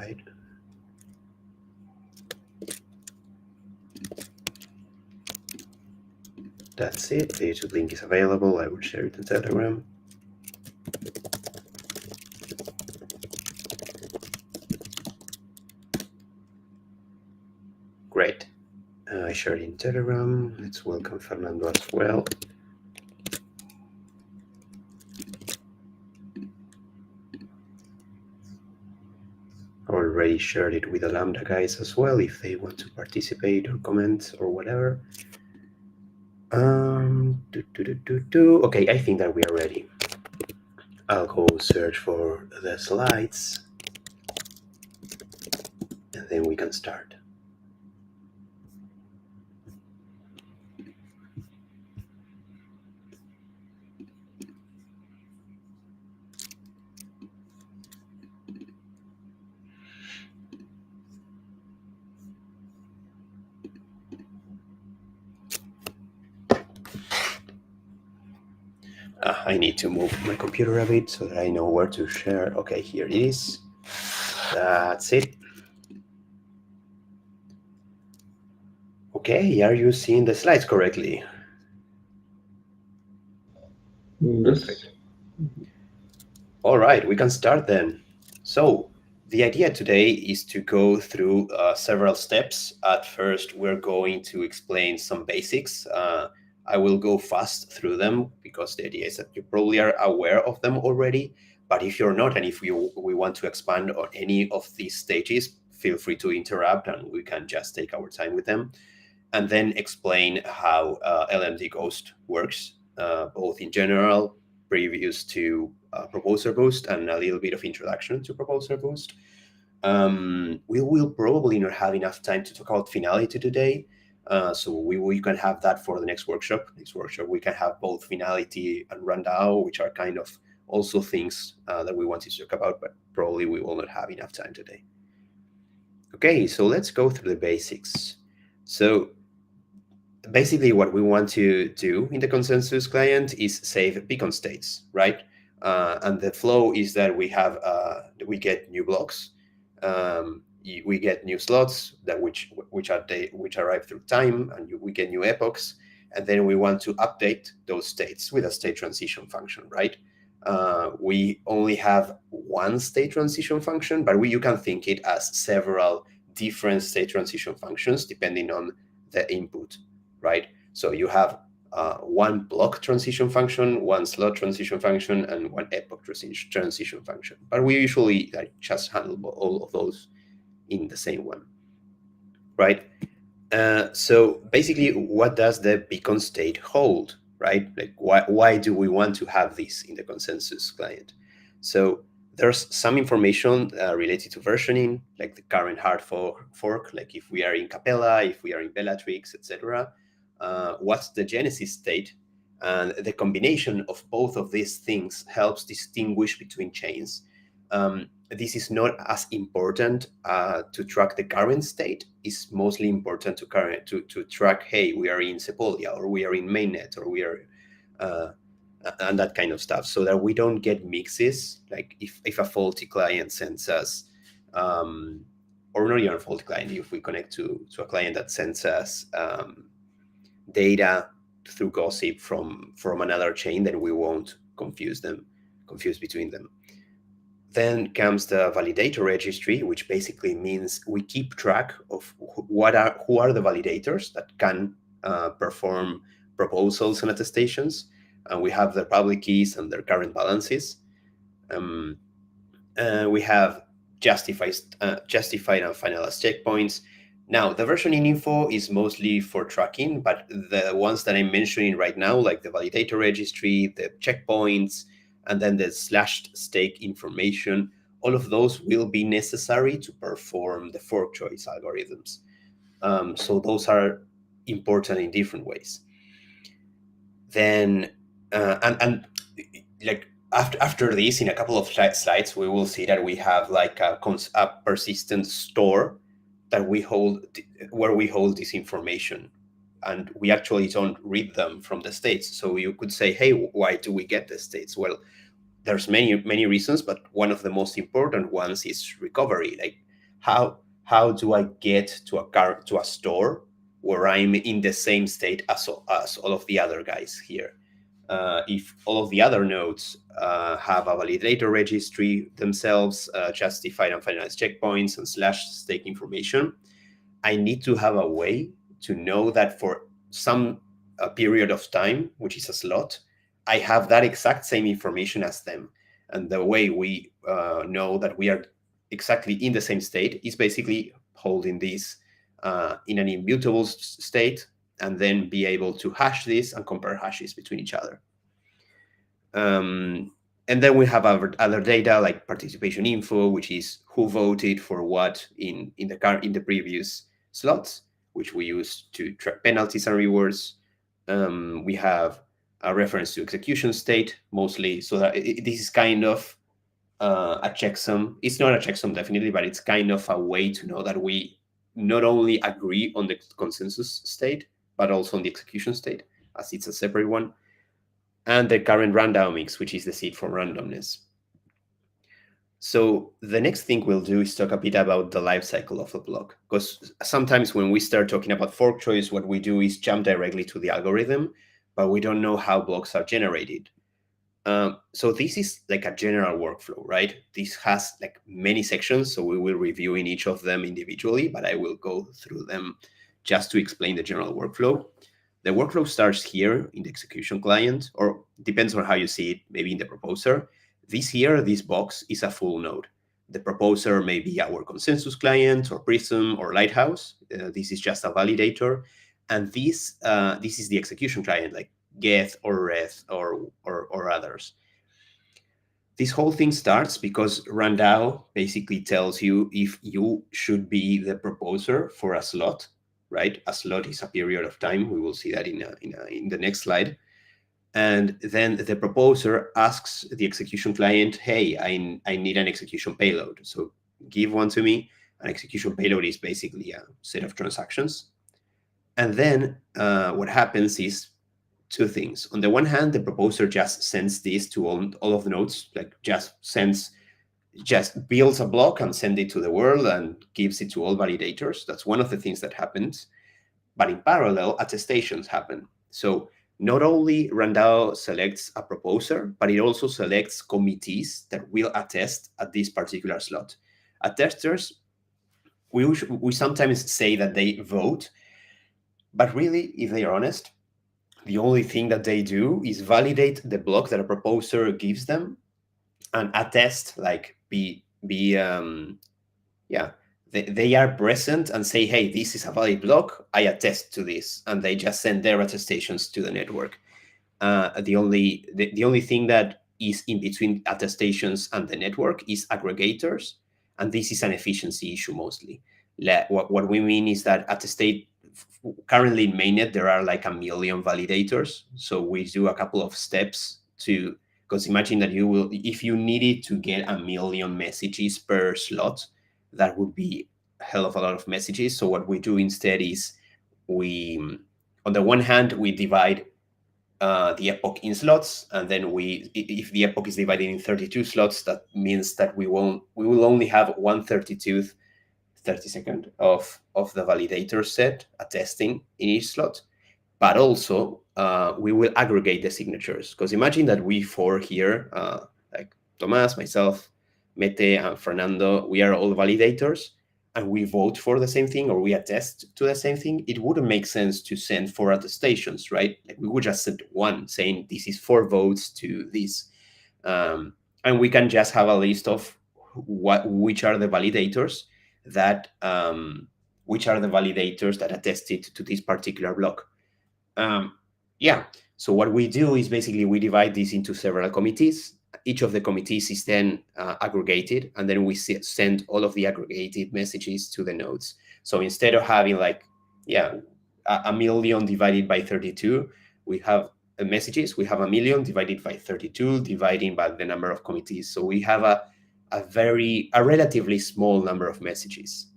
right? That's it. The YouTube link is available. I will share it in Telegram. Great. I shared it in Telegram. Let's welcome Fernando as well. Already shared it with the Lambda guys as well if they want to participate or comment or whatever. Okay, I think that we are ready. I'll go search for the slides and then we can start. I need to move my computer a bit so that I know where to share. Okay, here it is. That's it. Okay, are you seeing the slides correctly? Yes. All right, we can start then. So the idea today is to go through several steps. At first, we're going to explain some basics. I will go fast through them because the idea is that you probably are aware of them already. But if you're not, and if we want to expand on any of these stages, feel free to interrupt and we can just take our time with them. And then explain how LMD Ghost works, both in general, previous to Proposer Boost, and a little bit of introduction to Proposer Boost. We will probably not have enough time to talk about finality today, so we can have that for the next workshop. Next workshop, we can have both finality and rundown, which are kind of also things that we wanted to talk about, but probably we will not have enough time today. Okay, so let's go through the basics. So basically what we want to do in the consensus client is save beacon states, right? And the flow is that we have we get new blocks, we get new slots that which arrive through time, and we get new epochs, and then we want to update those states with a state transition function, right? We only have one state transition function, but you can think it as several different state transition functions depending on the input, right? So you have one block transition function, one slot transition function, and one epoch transition function. But we usually just handle all of those in the same one, right? So basically, what does the beacon state hold, right? Like why do we want to have this in the consensus client? So there's some information related to versioning, like the current hard fork, like if we are in Capella, if we are in Bellatrix, etc. What's the genesis state? And the combination of both of these things helps distinguish between chains. This is not as important to track the current state. It's mostly important to track, hey, we are in Sepolia, or we are in mainnet, or we are and that kind of stuff, so that we don't get mixes. Like if a faulty client sends us, or not even a faulty client, if we connect to a client that sends us data through gossip from another chain, then we won't confuse between them. Then comes the validator registry, which basically means we keep track of who are the validators that can perform proposals and attestations, and we have their public keys and their current balances. We have justified and finalized checkpoints. Now, the versioning info is mostly for tracking, but the ones that I'm mentioning right now, like the validator registry, the checkpoints, and then the slashed stake information, all of those will be necessary to perform the fork choice algorithms. So those are important in different ways. Then, and like after this, in a couple of slides, we will see that we have like a persistent store that we hold, where we hold this information, and we actually don't read them from the states. So you could say, hey, why do we get the states? Well, there's many reasons, but one of the most important ones is recovery. Like how do I get to a store where I'm in the same state as all of the other guys here? If all of the other nodes have a validator registry themselves, justified and finalized checkpoints and slash stake information, I need to have a way to know that for some period of time, which is a slot, I have that exact same information as them. And the way we know that we are exactly in the same state is basically holding this in an immutable state, and then be able to hash this and compare hashes between each other. And then we have other data like participation info, which is who voted for what in the previous slots, which we use to track penalties and rewards. We have a reference to execution state mostly, so that this is kind of a checksum. It's not a checksum definitely, but it's kind of a way to know that we not only agree on the consensus state, but also on the execution state, as it's a separate one. And the current rundown mix, which is the seed for randomness. So the next thing we'll do is talk a bit about the life cycle of the block, because sometimes when we start talking about fork choice, what we do is jump directly to the algorithm, but we don't know how blocks are generated. So this is like a general workflow, right? This has like many sections, so we will review in each of them individually, but I will go through them just to explain the general workflow. The workflow starts here in the execution client, or depends on how you see it, maybe in the proposer. This box is a full node. The proposer may be our consensus client or Prism or Lighthouse. This is just a validator. And this is the execution client, like Geth or Reth or others. This whole thing starts because Randao basically tells you if you should be the proposer for a slot, right? A slot is a period of time. We will see that in the next slide. And then the proposer asks the execution client, hey, I need an execution payload. So give one to me. An execution payload is basically a set of transactions. And then what happens is two things. On the one hand, the proposer just sends this to all of the nodes, like just builds a block and sends it to the world and gives it to all validators. That's one of the things that happens. But in parallel, attestations happen. So not only Randao selects a proposer, but it also selects committees that will attest at this particular slot. Attesters, we sometimes say that they vote, but really, if they are honest, the only thing that they do is validate the block that a proposer gives them and attest, like they are present and say, hey, this is a valid block, I attest to this, and they just send their attestations to the network. The only thing that is in between attestations and the network is aggregators, and this is an efficiency issue mostly. What we mean is that currently in mainnet there are like 1 million validators, so we do a couple of steps to, because imagine that if you needed to get 1 million messages per slot, that would be a hell of a lot of messages. So what we do instead is on the one hand, we divide the epoch in slots, and then if the epoch is divided in 32 slots, that means that we will only have 1/32 32nd of the validator set attesting in each slot. But also we will aggregate the signatures, because imagine that we four here, like Tomas, myself, Mete, and Fernando, we are all validators, and we vote for the same thing, or we attest to the same thing. It wouldn't make sense to send 4 attestations, right? Like we would just send one saying this is 4 votes to this, and we can just have a list of which are the validators that attested to this particular block. So what we do is basically we divide this into several committees. Each of the committees is then aggregated, and then we send all of the aggregated messages to the nodes. So instead of having 1 million divided by 32, we have messages. We have 1 million divided by 32, dividing by the number of committees. So we have a relatively small number of messages.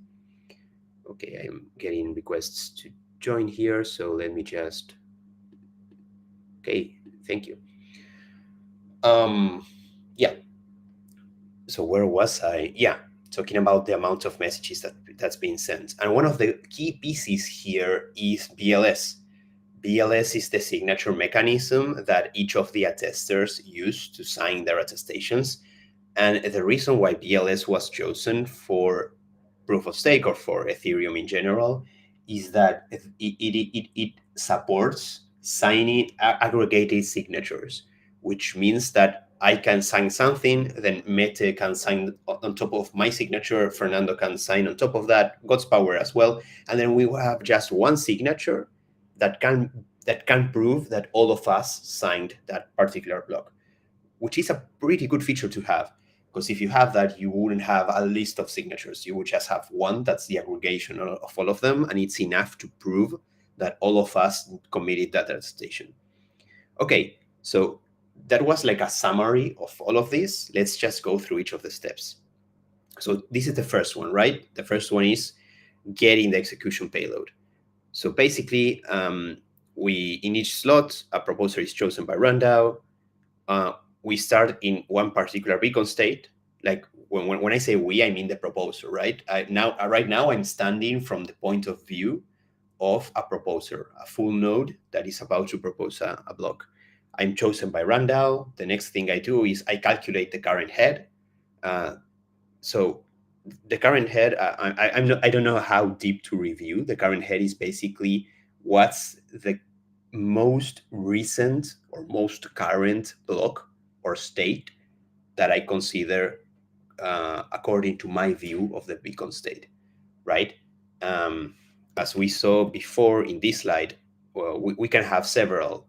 Okay, I'm getting requests to join here, so let me just. Okay, thank you. So where was I? Yeah. talking about the amount of messages that's being sent. And one of the key pieces here is BLS. BLS is the signature mechanism that each of the attesters use to sign their attestations. And the reason why BLS was chosen for proof of stake or for Ethereum in general is that it supports signing aggregated signatures, which means that I can sign something, then Mete can sign on top of my signature, Fernando can sign on top of that, God's Power as well, and then we will have just one signature that can prove that all of us signed that particular block, which is a pretty good feature to have. Because if you have that, you wouldn't have a list of signatures. You would just have one that's the aggregation of all of them, and it's enough to prove that all of us committed that attestation. Okay, so that was like a summary of all of this. Let's just go through each of the steps. So this is the first one, right? The first one is getting the execution payload. So basically, in each slot, a proposer is chosen by Randao. We start in one particular beacon state. Like when I say we, I mean the proposer, right? Right now, I'm standing from the point of view of a proposer, a full node that is about to propose a block. I'm chosen by Randao. The next thing I do is I calculate the current head. So the current head, I don't know how deep to review. The current head is basically what's the most recent or most current block or state that I consider according to my view of the beacon state, right? As we saw before in this slide, well, we can have several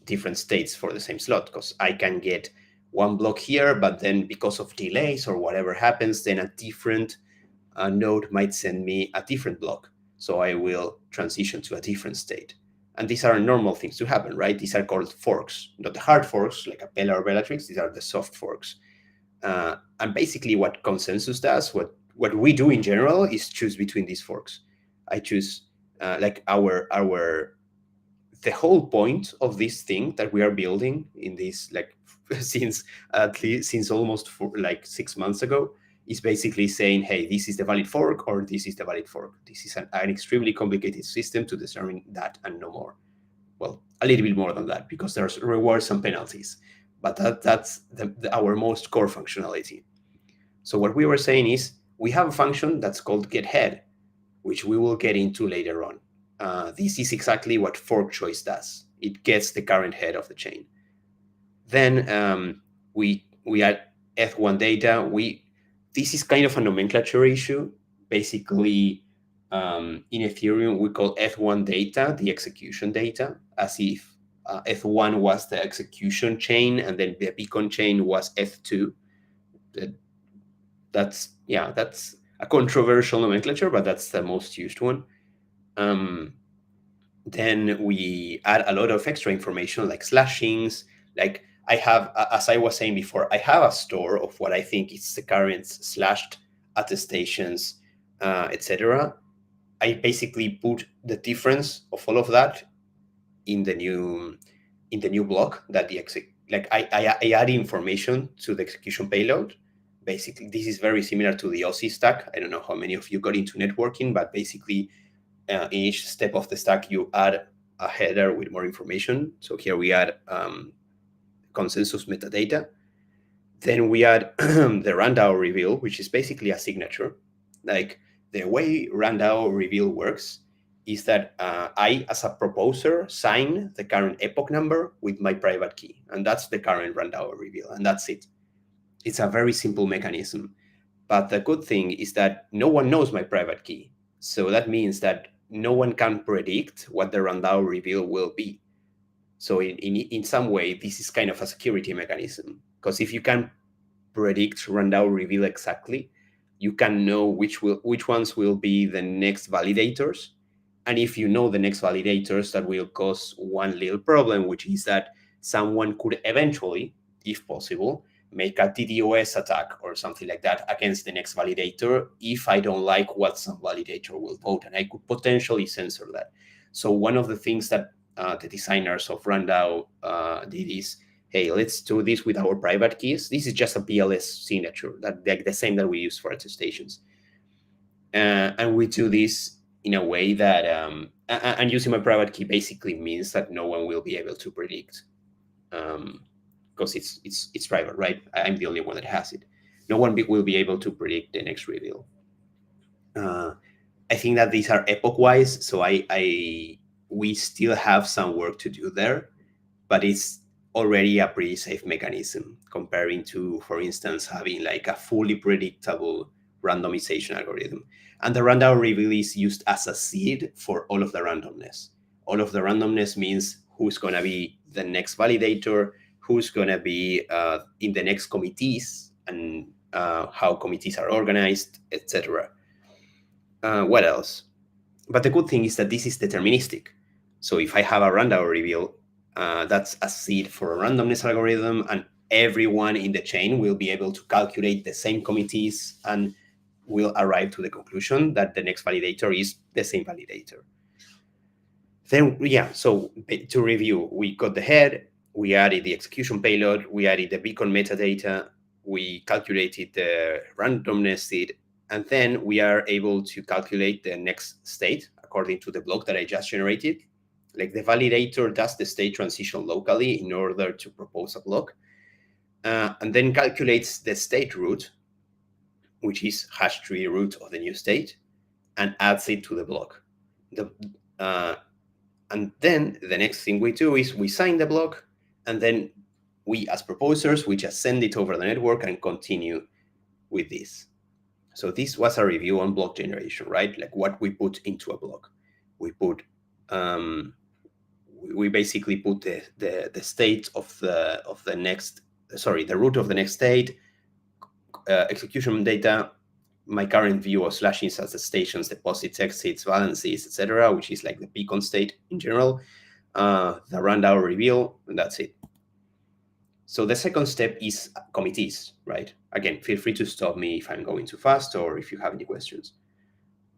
different states for the same slot, because I can get one block here, but then because of delays or whatever happens, then a different node might send me a different block. So I will transition to a different state. And these are normal things to happen, right? These are called forks, not the hard forks like Apella or Bellatrix. These are the soft forks. And basically what consensus does, what we do in general, is choose between these forks. I choose like the whole point of this thing that we are building in this, like since almost 6 months ago, is basically saying, hey, this is the valid fork or this is the valid fork. This is an extremely complicated system to determine that and no more. Well, a little bit more than that, because there's rewards and penalties, but that's our most core functionality. So what we were saying is we have a function that's called getHead, which we will get into later on. This is exactly what fork choice does. It gets the current head of the chain. Then we add eth1 data. This is kind of a nomenclature issue. Basically, in Ethereum, we call eth1 data the execution data, as if eth1 was the execution chain and then the beacon chain was eth2. That's a controversial nomenclature, but that's the most used one. Then we add a lot of extra information like slashings. Like I have, as I was saying before, I have a store of what I think is the current slashed attestations, etc. I basically put the difference of all of that in the new block that I add information to the execution payload. Basically, this is very similar to the Aussie stack. I don't know how many of you got into networking, but basically in each step of the stack, you add a header with more information. So here we add consensus metadata. Then we add the Randao reveal, which is basically a signature. Like the way Randao reveal works is that I, as a proposer, sign the current epoch number with my private key. And that's the current Randao reveal. And that's it. It's a very simple mechanism. But the good thing is that no one knows my private key. So that means that no one can predict what the Randao reveal will be. So in some way, this is kind of a security mechanism. Because if you can predict Randao reveal exactly, you can know which ones will be the next validators. And if you know the next validators, that will cause one little problem, which is that someone could eventually, if possible, make a DDoS attack or something like that against the next validator if I don't like what some validator will vote, and I could potentially censor that. So one of the things that the designers of Randao did is hey, let's do this with our private keys. This is just a BLS signature, that like the same that we use for attestations. And we do this in a way that, and using my private key basically means that no one will be able to predict, because it's private, right? I'm the only one that has it. No one will be able to predict the next reveal. I think that these are epoch-wise, so we still have some work to do there, but it's already a pretty safe mechanism comparing to, for instance, having like a fully predictable randomization algorithm. And the random reveal is used as a seed for all of the randomness. All of the randomness means who's going to be the next validator, who's going to be in the next committees, and how committees are organized, etc. What else? But the good thing is that this is deterministic. So if I have a random reveal, that's a seed for a randomness algorithm, and everyone in the chain will be able to calculate the same committees and will arrive to the conclusion that the next validator is the same validator. Then, yeah, so to review, we got the head, we added the execution payload, we added the beacon metadata, we calculated the randomness seed, and then we are able to calculate the next state according to the block that I just generated. Like the validator does the state transition locally in order to propose a block, and then calculates the state root, which is hash tree root of the new state, and adds it to the block. And then the next thing we do is we sign the block, and then we, as proposers, we just send it over the network and continue with this. So this was a review on block generation, right? Like what we put into a block. We put, we basically put the state of the next, sorry, the root of the next state, execution data, my current view of slashings as the stations, deposits, exits, balances, etc., which is like the beacon state in general, the rundown reveal, and that's it. So the second step is committees, right? Again, feel free to stop me if I'm going too fast or if you have any questions.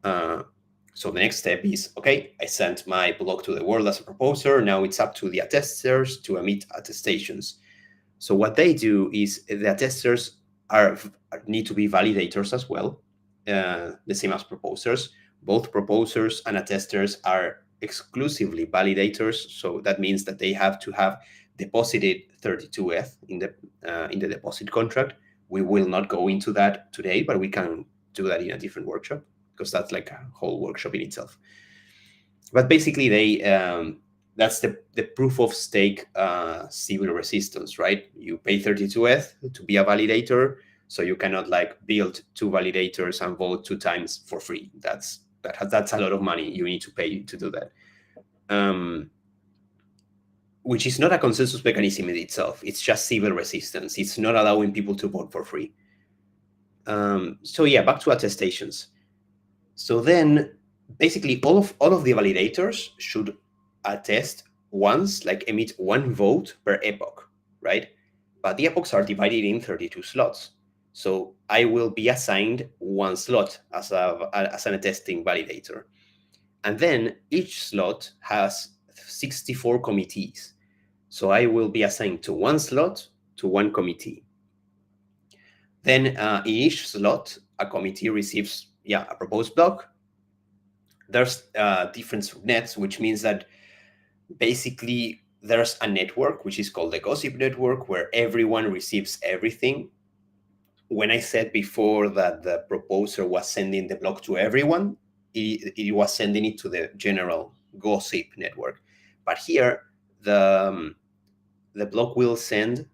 So the next step is, okay, I sent my block to the world as a proposer. Now it's up to the attesters to emit attestations. So what they do is the attesters need to be validators as well, the same as proposers. Both proposers and attesters are exclusively validators. So that means that they have to have deposited 32ETH in the deposit contract. We will not go into that today, but we can do that in a different workshop, because that's like a whole workshop in itself. But basically, they that's the proof of stake civil resistance, right? You pay 32ETH to be a validator, so you cannot like build 2 validators and vote 2 times for free. That's a lot of money you need to pay to do that. Which is not a consensus mechanism in itself. It's just civil resistance. It's not allowing people to vote for free. So yeah, back to attestations. So then basically all of the validators should attest once, like emit 1 vote per epoch, right? But the epochs are divided in 32 slots. So I will be assigned 1 slot as an attesting validator. And then each slot has 64 committees. So I will be assigned to 1 slot to 1 committee. Then in each slot, a committee receives a proposed block. There's different subnets, which means that basically there's a network, which is called the gossip network, where everyone receives everything. When I said before that the proposer was sending the block to everyone, it was sending it to the general gossip network. But here, the block will send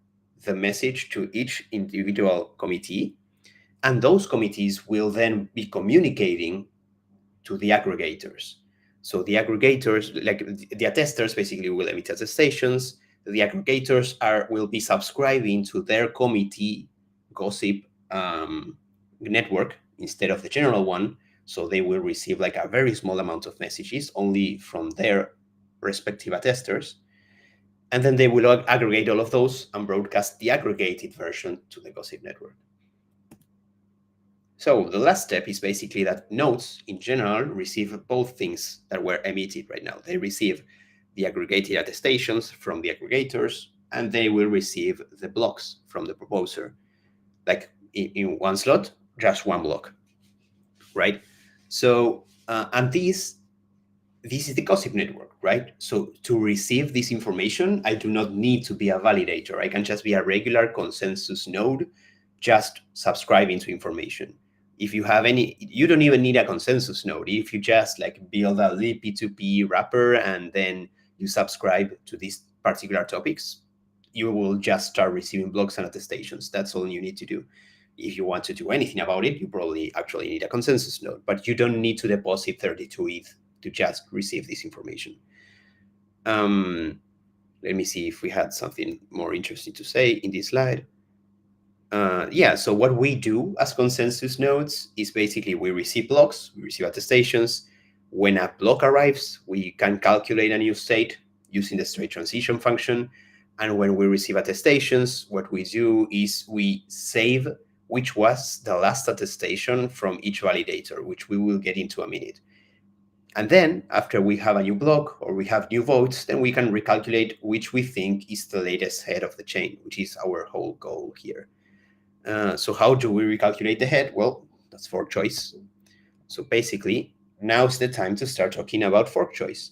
the message to each individual committee, and those committees will then be communicating to the aggregators. So the aggregators, like the attesters, basically will emit attestations. The aggregators will be subscribing to their committee gossip network instead of the general one. So they will receive like a very small amount of messages only from their respective attesters. And then they will aggregate all of those and broadcast the aggregated version to the gossip network. So the last step is basically that nodes in general receive both things that were emitted right now. They receive the aggregated attestations from the aggregators, and they will receive the blocks from the proposer. Like in one slot, just one block, right? So, and this is the gossip network, right? So to receive this information, I do not need to be a validator. I can just be a regular consensus node, just subscribing to information. If you have any, you don't even need a consensus node. If you just like build a libp2p wrapper and then you subscribe to these particular topics, you will just start receiving blocks and attestations. That's all you need to do. If you want to do anything about it, you probably actually need a consensus node, but you don't need to deposit 32 ETH to just receive this information. Let me see if we had something more interesting to say in this slide. Yeah, so what we do as consensus nodes is basically we receive blocks, we receive attestations. When a block arrives, we can calculate a new state using the state transition function. And when we receive attestations, what we do is we save which was the last attestation from each validator, which we will get into a minute. And then after we have a new block or we have new votes, then we can recalculate which we think is the latest head of the chain, which is our whole goal here. So how do we recalculate the head? Well, that's fork choice. So basically, now's the time to start talking about fork choice,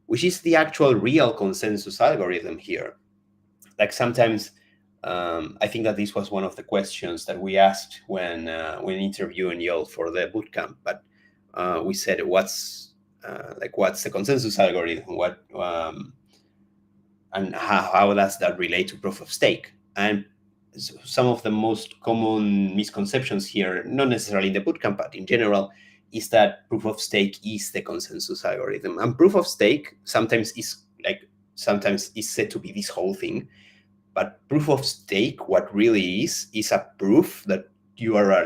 which is the actual real consensus algorithm here. Like sometimes, I think that this was one of the questions that we asked when interviewing y'all for the bootcamp. But we said, what's the consensus algorithm? What and how does that relate to proof of stake? And some of the most common misconceptions here, not necessarily in the bootcamp, but in general, is that proof of stake is the consensus algorithm. And proof of stake sometimes is said to be this whole thing. But proof of stake, what really is a proof that you are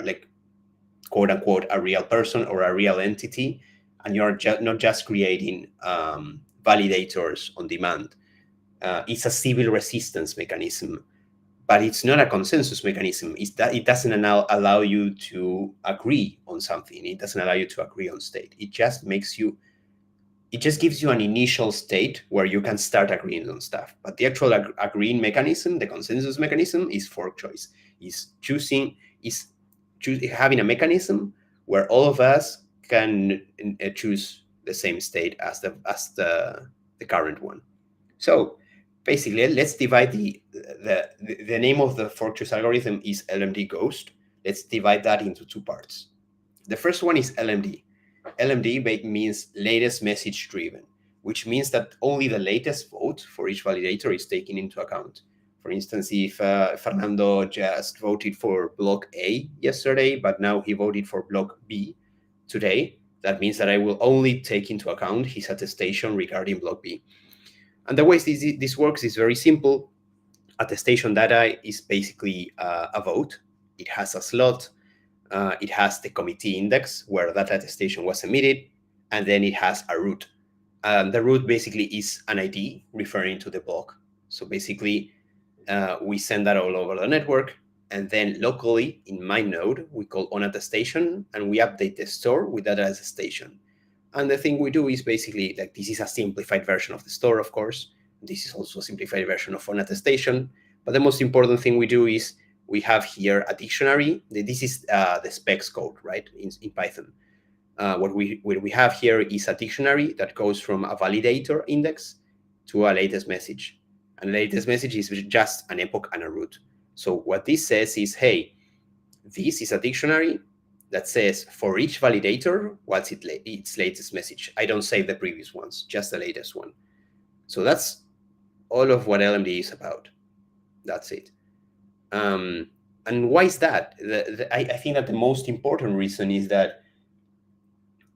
quote unquote a real person or a real entity, and you're not just creating validators on demand. It's a civil resistance mechanism, but it's not a consensus mechanism. It's that it doesn't allow you to agree on something. It doesn't allow you to agree on state. It just gives you an initial state where you can start agreeing on stuff. But the actual agreeing mechanism, the consensus mechanism, is fork choice. Is having a mechanism where all of us can choose the same state as the current one. So basically, let's divide the name of the fork choice algorithm is LMD Ghost. Let's divide that into two parts. The first one is LMD. LMD means latest message driven, which means that only the latest vote for each validator is taken into account. For instance, if Fernando just voted for block A yesterday, but now he voted for block B today, that means that I will only take into account his attestation regarding block B. And the way this works is very simple. Attestation data is basically a vote. It has a slot. It has the committee index where that attestation was emitted, and then it has a root. The root basically is an ID referring to the block. So basically, we send that all over the network, and then locally in my node, we call onAttestation, and we update the store with that attestation. And the thing we do is basically, this is a simplified version of the store, of course. This is also a simplified version of onAttestation. But the most important thing we do is we have here a dictionary. This is the specs code, right, in Python. What we have here is a dictionary that goes from a validator index to a latest message. And the latest message is just an epoch and a root. So what this says is, hey, this is a dictionary that says for each validator, what's its latest message. I don't save the previous ones, just the latest one. So that's all of what LMD is about. That's it. And why is that? I think that the most important reason is that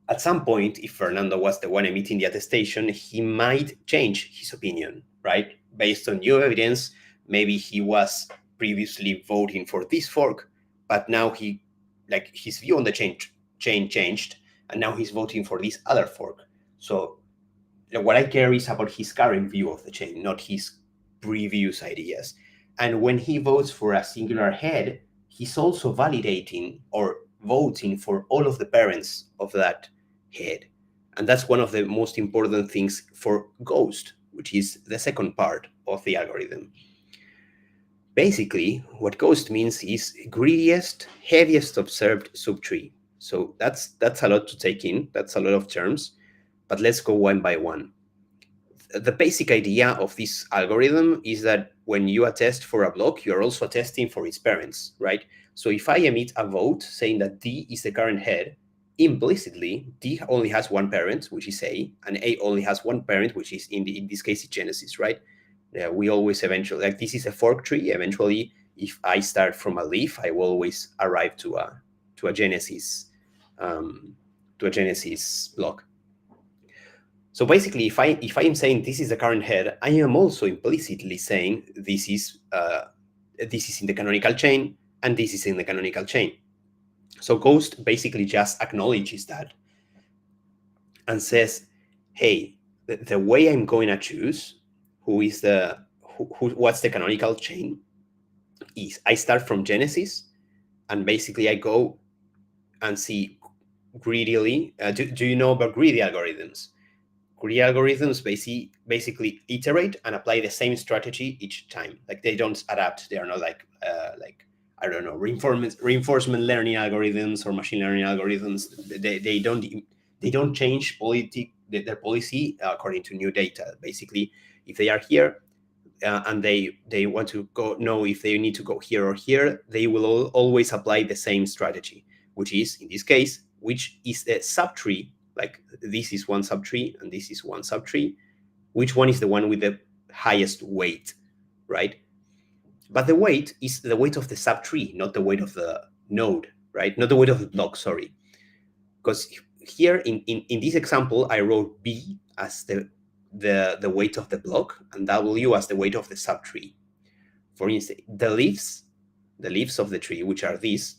at some point, if Fernando was the one emitting the attestation, he might change his opinion, right? Based on new evidence, maybe he was previously voting for this fork, but now his view on the chain changed, and now he's voting for this other fork. So what I care is about his current view of the chain, not his previous ideas. And when he votes for a singular head, he's also validating or voting for all of the parents of that head. And that's one of the most important things for Ghost, which is the second part of the algorithm. Basically, what ghost means is greediest, heaviest observed subtree. So that's a lot to take in. That's a lot of terms, but let's go one by one. The basic idea of this algorithm is that when you attest for a block, you're also attesting for its parents, right? So if I emit a vote saying that D is the current head, implicitly, D only has one parent, which is A, and A only has one parent, which is, in this case, Genesis, right? We always eventually, like this is a fork tree, eventually, if I start from a leaf, I will always arrive to a Genesis, block. So basically, if I am saying this is the current head, I am also implicitly saying this is in the canonical chain, and this is in the canonical chain. So Ghost basically just acknowledges that and says, hey, the way I'm going to choose what's the canonical chain is I start from Genesis, and basically I go and see greedily. Do you know about greedy algorithms? Greedy algorithms basically iterate and apply the same strategy each time. Like they don't adapt. They are not like I don't know, reinforcement learning algorithms or machine learning algorithms. They don't change their policy according to new data. Basically, if they are here and they want to know if they need to go here or here, they will always apply the same strategy, which is, in this case, which is the subtree. Like this is one subtree and this is one subtree. Which one is the one with the highest weight, right? But the weight is the weight of the subtree, not the weight of the node, right? Not the weight of the block, sorry. Because here in this example, I wrote B as the weight of the block and W as the weight of the subtree. For instance, the leaves of the tree, which are these,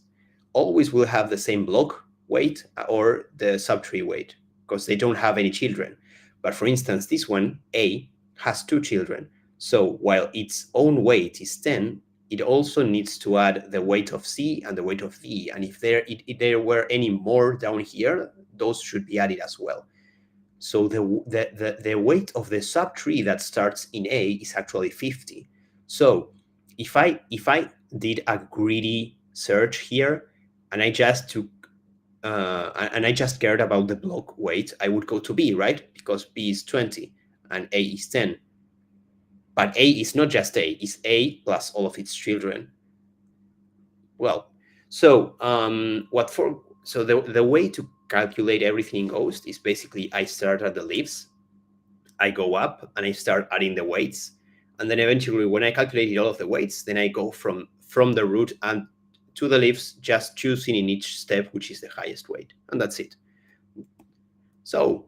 always will have the same block weight or the subtree weight because they don't have any children. But for instance, this one, A, has 2 children. So while its own weight is 10, it also needs to add the weight of C and the weight of D. And if there were any more down here, those should be added as well. So the weight of the subtree that starts in A is actually 50. So if I did a greedy search here and I just took and I just cared about the block weight, I would go to B, right? Because B is 20 and A is 10. But A is not just A, it's A plus all of its children. Well, so the way to calculate everything in Ghost is basically I start at the leaves, I go up and I start adding the weights. And then eventually when I calculated all of the weights, then I go from the root and to the leaves, just choosing in each step which is the highest weight. And that's it. So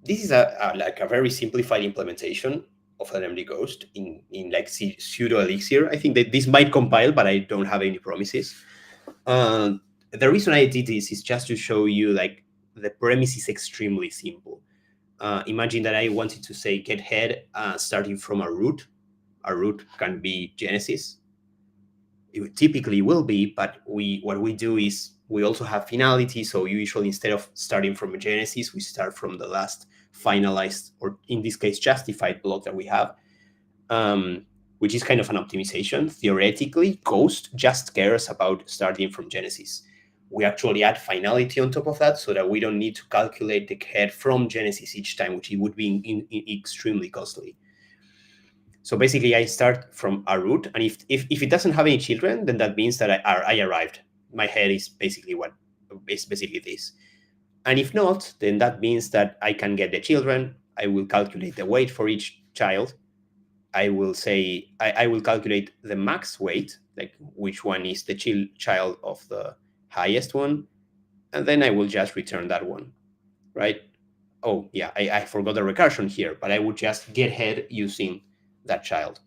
this is a very simplified implementation of LMD Ghost in like pseudo Elixir. I think that this might compile, but I don't have any promises. The reason I did this is just to show you like the premise is extremely simple. Imagine that I wanted to say get head starting from a root. A root can be Genesis. It typically will be, but what we do is we also have finality. So usually instead of starting from a Genesis, we start from the last finalized, or in this case, justified block that we have, which is kind of an optimization. Theoretically, Ghost just cares about starting from Genesis. We actually add finality on top of that so that we don't need to calculate the head from Genesis each time, which it would be extremely costly. So basically, I start from a root, and if it doesn't have any children, then that means that I arrived. My head is basically this. And if not, then that means that I can get the children. I will calculate the weight for each child. I will say I will calculate the max weight, like which one is the child of the highest one, and then I will just return that one, right? Oh yeah, I forgot the recursion here, but I would just get head using that child.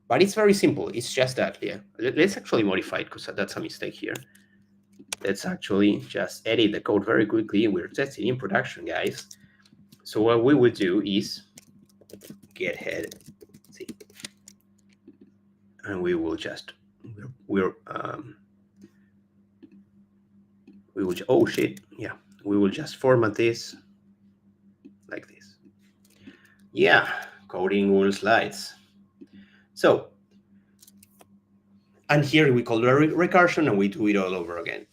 But it's very simple. It's just that, yeah. Let's actually modify it because that's a mistake here. Let's actually just edit the code very quickly. We're testing in production, guys. So what we would do is get head, see, and we will just oh shit, yeah, we will just format this like this. Yeah, coding Google Slides. So, and here we call it recursion, and we do it all over again.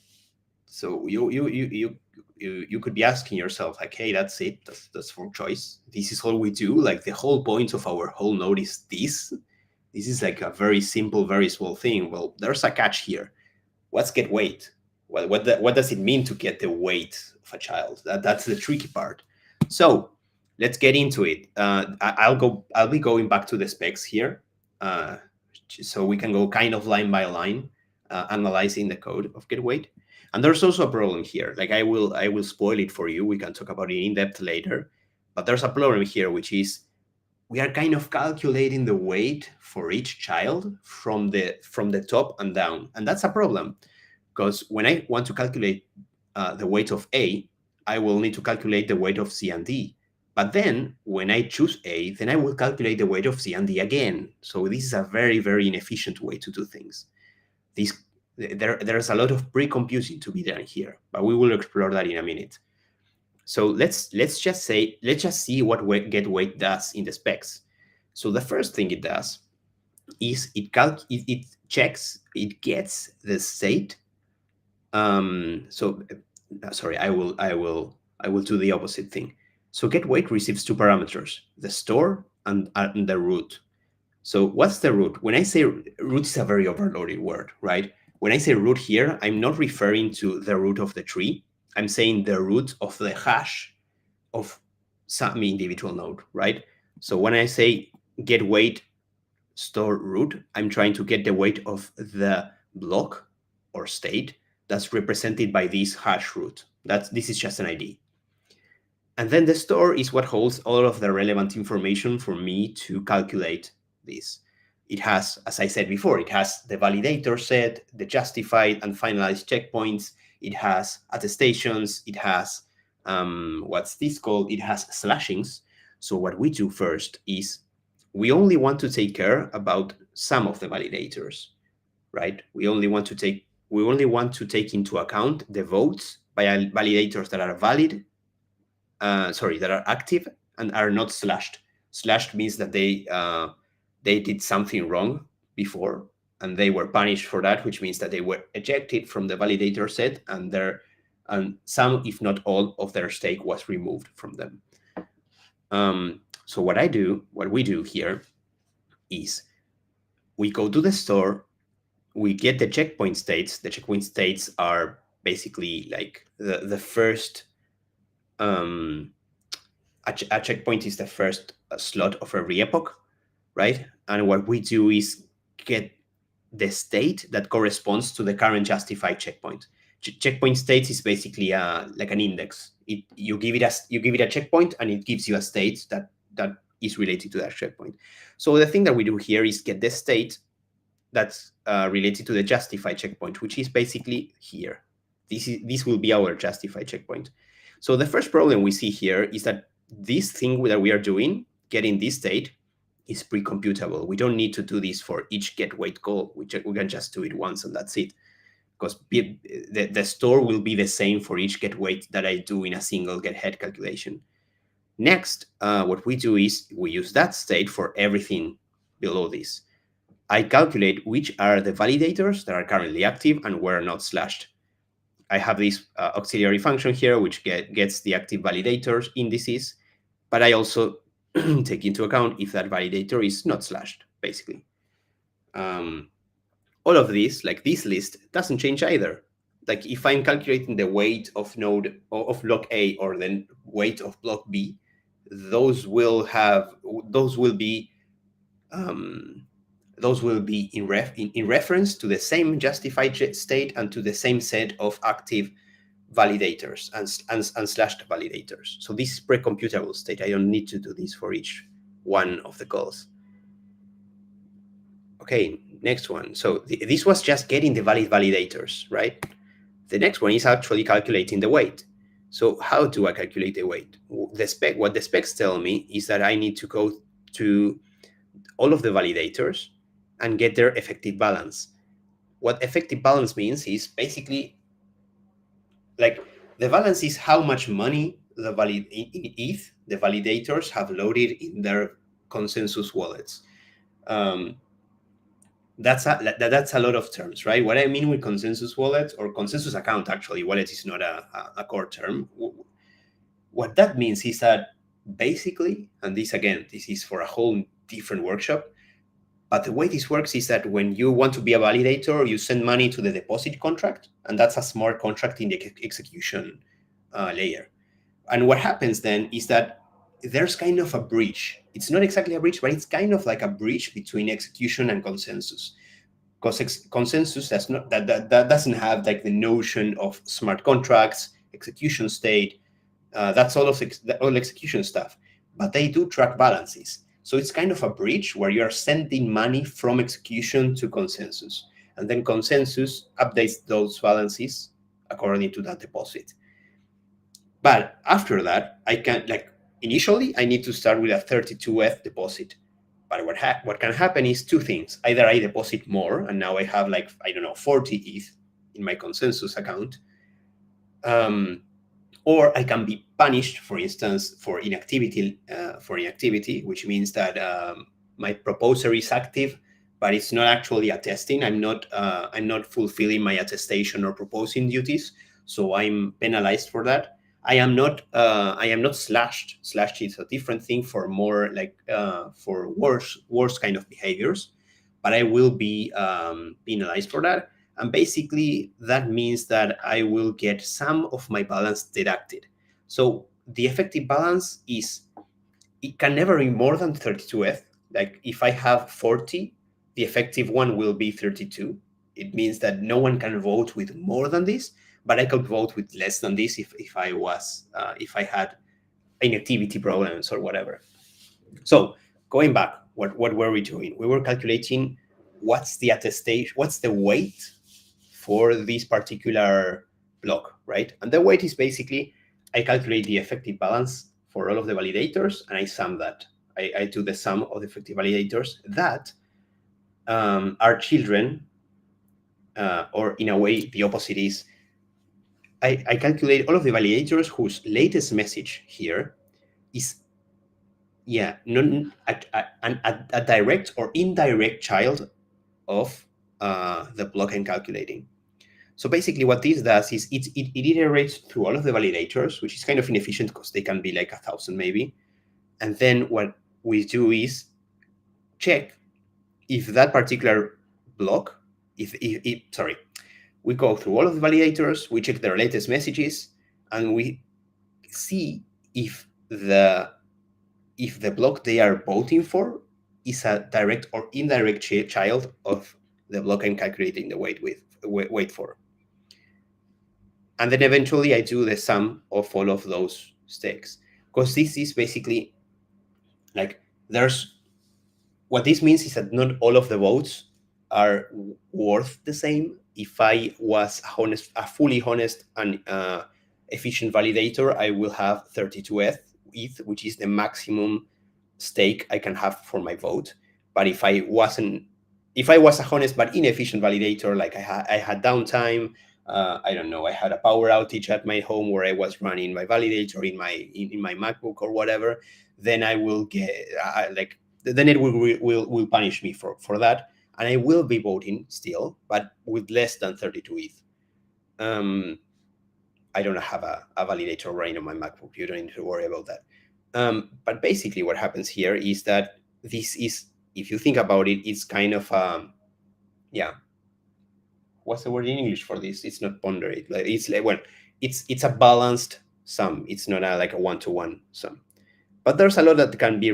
So you could be asking yourself, like, hey, that's it, that's for choice. This is all we do. Like, the whole point of our whole node is this. This is like a very simple, very small thing. Well, there's a catch here. What's get weight? What does it mean to get the weight of a child? That's the tricky part. So let's get into it. I'll be going back to the specs here, so we can go kind of line by line, analyzing the code of get weight. And there's also a problem here. Like, I will spoil it for you. We can talk about it in depth later. But there's a problem here, which is we are kind of calculating the weight for each child from the top and down, and that's a problem, because when I want to calculate the weight of A, I will need to calculate the weight of C and D. But then when I choose A, then I will calculate the weight of C and D again. So this is a very, very inefficient way to do things. There's a lot of pre-computing to be done here, but we will explore that in a minute. So let's just see what get weight does in the specs. So the first thing it does is it gets the state. Sorry, I will do the opposite thing. So get weight receives two parameters: the store and the root. So what's the root? When I say root, is a very overloaded word, right? When I say root here, I'm not referring to the root of the tree. I'm saying the root of the hash of some individual node, right? So when I say get weight store root, I'm trying to get the weight of the block or state that's represented by this hash root. This is just an ID. And then the store is what holds all of the relevant information for me to calculate this. It has, as I said before, it has the validator set, the justified and finalized checkpoints. It has attestations. It has, what's this called? It has slashings. So what we do first is we only want to take care about some of the validators, right? We only want to take into account the votes by validators that are valid, that are active and are not slashed. Slashed means that they did something wrong before and they were punished for that, which means that they were ejected from the validator set and some, if not all, of their stake was removed from them. So what we do here is we go to the store, we get the checkpoint states. The checkpoint states are basically like the first, a checkpoint is the first slot of every epoch, right? And what we do is get the state that corresponds to the current justified checkpoint. Checkpoint states is basically like an index. You give it a checkpoint and it gives you a state that is related to that checkpoint. So the thing that we do here is get the state that's related to the justified checkpoint, which is basically here. This will be our justified checkpoint. So the first problem we see here is that this thing that we are doing, getting this state, is pre-computable. We don't need to do this for each get weight call. We can just do it once and that's it. Because the store will be the same for each get weight that I do in a single get head calculation. Next, what we do is we use that state for everything below this. I calculate which are the validators that are currently active and were not slashed. I have this auxiliary function here, which gets the active validators indices, but I also take into account if that validator is not slashed, basically. All of this, like this list, doesn't change either. Like if I'm calculating the weight of node of block A or the weight of block B, those will be in reference to the same justified state and to the same set of active validators and slashed validators. So this is pre-computable state. I don't need to do this for each one of the calls. Okay, next one. So this was just getting the valid validators, right? The next one is actually calculating the weight. So how do I calculate the weight? What the specs tell me is that I need to go to all of the validators and get their effective balance. What effective balance means is basically like the balance is how much money in ETH the validators have loaded in their consensus wallets. That's a lot of terms, right? What I mean with consensus wallet or consensus account, actually, wallet is not a core term. What that means is that basically, and this is for a whole different workshop, but the way this works is that when you want to be a validator, you send money to the deposit contract, and that's a smart contract in the execution layer. And what happens then is that there's kind of a bridge. It's not exactly a bridge, but it's kind of like a bridge between execution and consensus. Because consensus that doesn't have like the notion of smart contracts, execution state. That's all execution stuff, but they do track balances. So it's kind of a bridge where you are sending money from execution to consensus, and then consensus updates those balances according to that deposit. But after that, I can initially I need to start with a 32 ETH deposit. But what can happen is two things. Either I deposit more, and now I have 40 ETH in my consensus account, or I can be punished, for instance, for inactivity, which means that my proposer is active, but it's not actually attesting. I'm not fulfilling my attestation or proposing duties, so I'm penalized for that. I am not slashed. Slashed is a different thing for more for worse kind of behaviors, but I will be penalized for that. And basically that means that I will get some of my balance deducted. So the effective balance it can never be more than 32 ETH. Like if I have 40, the effective one will be 32. It means that no one can vote with more than this, but I could vote with less than this if I had inactivity problems or whatever. So going back, what were we doing? We were calculating what's the attestation, what's the weight for this particular block, right? And the weight is basically, I calculate the effective balance for all of the validators, and I sum that. I do the sum of the effective validators that are children, or in a way, the opposite is, I calculate all of the validators whose latest message here is, a direct or indirect child of the block I'm calculating. So basically what this does is it iterates through all of the validators, which is kind of inefficient because they can be like 1,000 maybe. And then what we do is check if that particular block, we go through all of the validators, we check their latest messages, and we see if the block they are voting for is a direct or indirect child of the block I'm calculating the weight for. And then eventually I do the sum of all of those stakes. Because this is basically what this means is that not all of the votes are worth the same. If I was a fully honest and efficient validator, I will have 32 ETH, which is the maximum stake I can have for my vote. But if I was a honest but inefficient validator, like I had downtime, I don't know, I had a power outage at my home where I was running my validator in my MacBook or whatever, then I will get then it will punish me for that, and I will be voting still, but with less than 32 ETH. I don't have a validator running on my MacBook. You don't need to worry about that. But basically what happens here is that this is, if you think about it, it's kind of what's the word in English for this? It's not ponderate. It's a balanced sum. It's not a one-to-one sum. But there's a lot that can be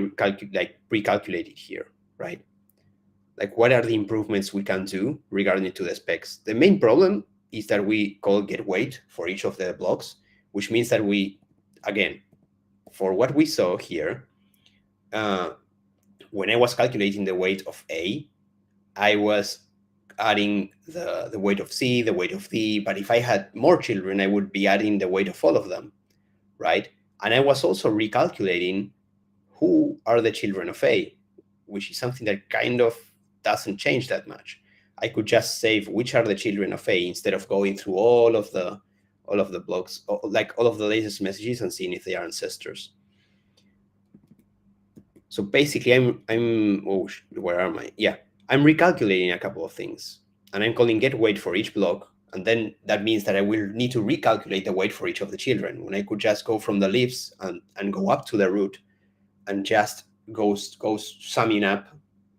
pre-calculated here, right? Like what are the improvements we can do regarding to the specs? The main problem is that we call get weight for each of the blocks, which means that we, again, for what we saw here, when I was calculating the weight of A, I was adding the weight of C, the weight of D, but if I had more children, I would be adding the weight of all of them, right? And I was also recalculating who are the children of A, which is something that kind of doesn't change that much. I could just save which are the children of A instead of going through all of the blocks, like all of the latest messages and seeing if they are ancestors. So basically, where am I? Yeah, I'm recalculating a couple of things, and I'm calling get weight for each block, and then that means that I will need to recalculate the weight for each of the children, when I could just go from the leaves and go up to the root and just goes summing up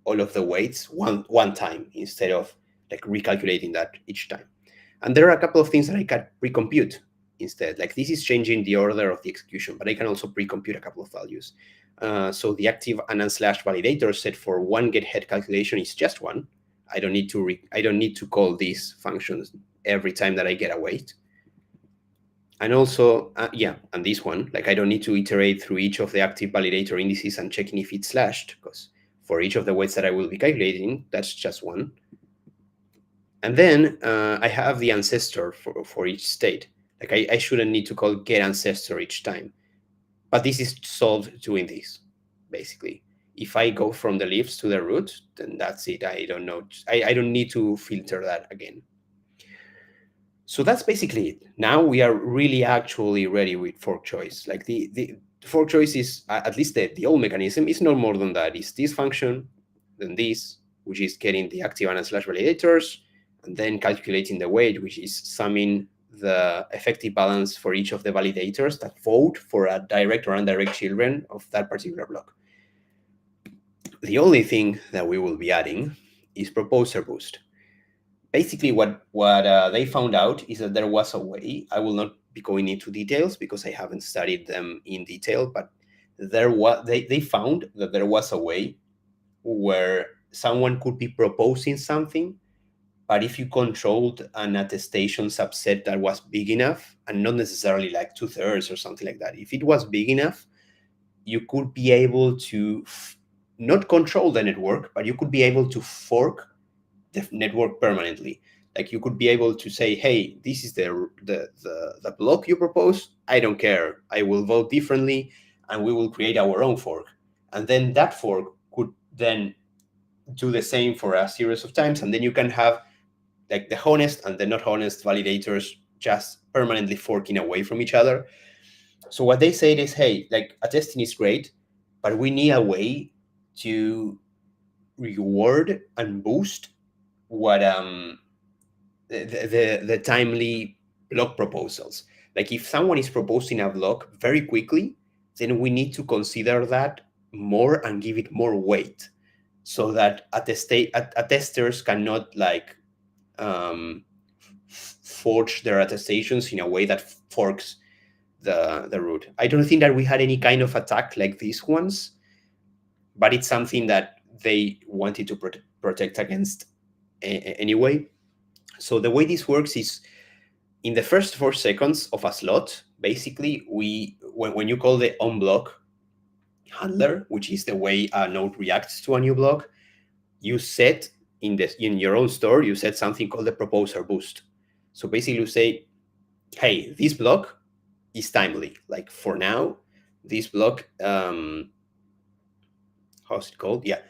all of the weights one time instead of like recalculating that each time. And there are a couple of things that I can pre-compute instead. Like this is changing the order of the execution, but I can also pre-compute a couple of values. So the active and unslash validator set for one get head calculation is just one. I don't need to call these functions every time that I get a weight. And also, and this one, like I don't need to iterate through each of the active validator indices and checking if it's slashed, because for each of the weights that I will be calculating, that's just one. And then I have the ancestor for each state. Like I shouldn't need to call get ancestor each time. But this is solved doing this, basically. If I go from the leaves to the root, then that's it. I don't know. I don't need to filter that again. So that's basically it. Now we are really actually ready with fork choice. Like the fork choice is, at least the old mechanism, is no more than that. It's this function, then this, which is getting the active and slash validators, and then calculating the weight, which is summing the effective balance for each of the validators that vote for a direct or indirect children of that particular block. The only thing that we will be adding is proposer boost. Basically, what they found out is that there was a way. I will not be going into details because I haven't studied them in detail, but they found that there was a way where someone could be proposing something, but if you controlled an attestation subset that was big enough, and not necessarily like 2/3 or something like that, if it was big enough, you could be able to not control the network, but you could be able to fork the network permanently. Like you could be able to say, hey, this is the block you propose. I don't care. I will vote differently, and we will create our own fork. And then that fork could then do the same for a series of times, and then you can have like the honest and the not honest validators just permanently forking away from each other. So what they said is, hey, like attesting is great, but we need a way to reward and boost what the timely block proposals. Like if someone is proposing a block very quickly, then we need to consider that more and give it more weight, so that attesters cannot like forge their attestations in a way that forks the root. I don't think that we had any kind of attack like these ones, but it's something that they wanted to protect against anyway. So the way this works is, in the first 4 seconds of a slot, basically, when you call the onBlock handler, which is the way a node reacts to a new block, you set in your own store, you set something called the proposer boost. So basically, you say, hey, this block is timely. Like for now, this block, how's it called? Yeah,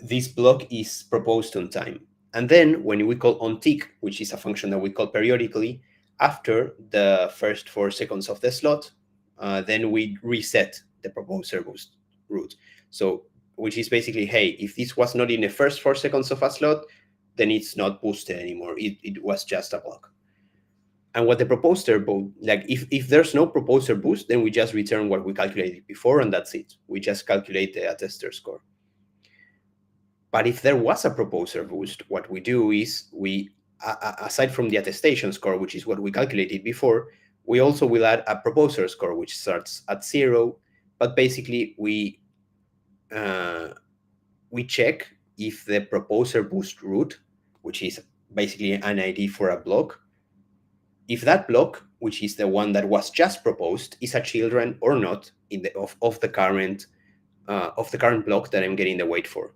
this block is proposed on time. And then when we call onTick, which is a function that we call periodically, after the first 4 seconds of the slot, then we reset the proposer boost root. So, which is basically, hey, if this was not in the first 4 seconds of a slot, then it's not boosted anymore. It was just a block. And what the proposer, like if there's no proposer boost, then we just return what we calculated before, and that's it. We just calculate the attester score. But if there was a proposer boost, what we do is we, aside from the attestation score, which is what we calculated before, we also will add a proposer score, which starts at 0. But basically, we check if the proposer boost root, which is basically an ID for a block, if that block, which is the one that was just proposed, is a children or not of the current block that I'm getting the weight for.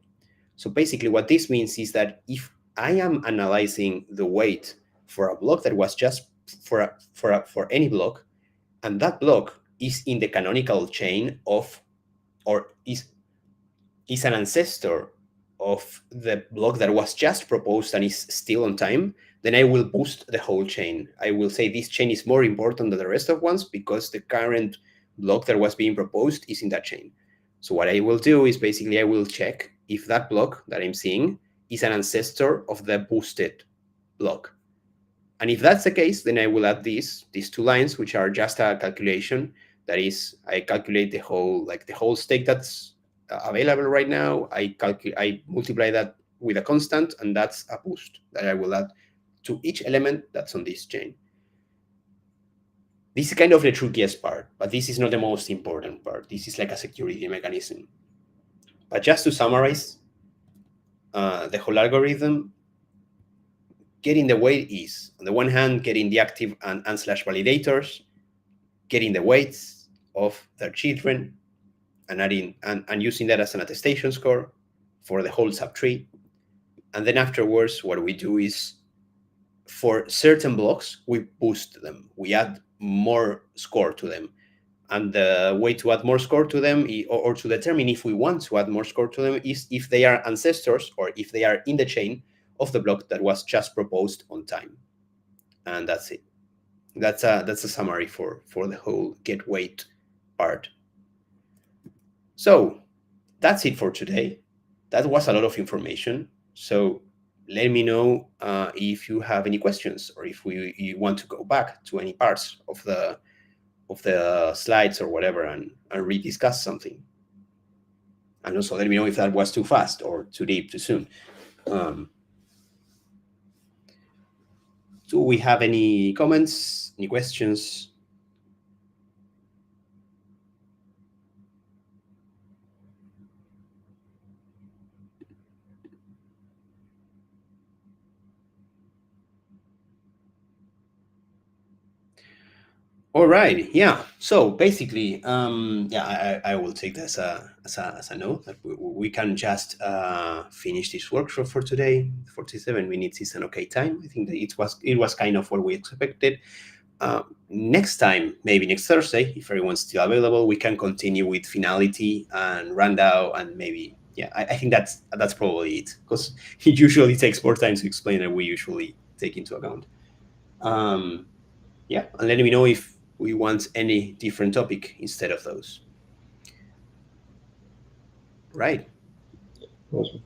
So basically what this means is that if I am analyzing the weight for a block that was just for any block, and that block is in the canonical chain of, or is an ancestor of the block that was just proposed and is still on time, then I will boost the whole chain. I will say this chain is more important than the rest of ones because the current block that was being proposed is in that chain. So what I will do is basically I will check if that block that I'm seeing is an ancestor of the boosted block. And if that's the case, then I will add these two lines, which are just a calculation. That is, I calculate the whole stake that's available right now. I multiply that with a constant, and that's a boost that I will add to each element that's on this chain. This is kind of the trickiest part, but this is not the most important part. This is like a security mechanism. But just to summarize, the whole algorithm, getting the weight is, on the one hand, getting the active and // validators, getting the weights of their children, and adding and using that as an attestation score for the whole subtree. And then afterwards, what we do is, for certain blocks, we boost them. We add more score to them. And the way to add more score to them, or to determine if we want to add more score to them, is if they are ancestors or if they are in the chain of the block that was just proposed on time. And that's it. That's a summary for the whole get weight part. So that's it for today. That was a lot of information. So let me know if you have any questions, or if you want to go back to any parts of the slides or whatever and rediscuss something. And also let me know if that was too fast or too deep, too soon. Do we have any comments, any questions? All right, yeah. So basically, yeah, I will take this as a note that we can just finish this workshop for today. 47 minutes is an okay time. I think that it was kind of what we expected. Next time, maybe next Thursday, if everyone's still available, we can continue with finality and rundown, and maybe, yeah, I think that's probably it, because it usually takes more time to explain than we usually take into account. Yeah, and let me know if we want any different topic instead of those. Right. Awesome.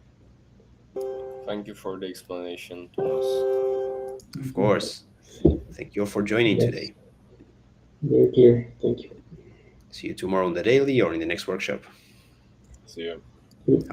Thank you for the explanation, Thomas. Of course. Thank you all for joining Yes. today. Very clear. Thank you. See you tomorrow on the daily or in the next workshop. See you. Good.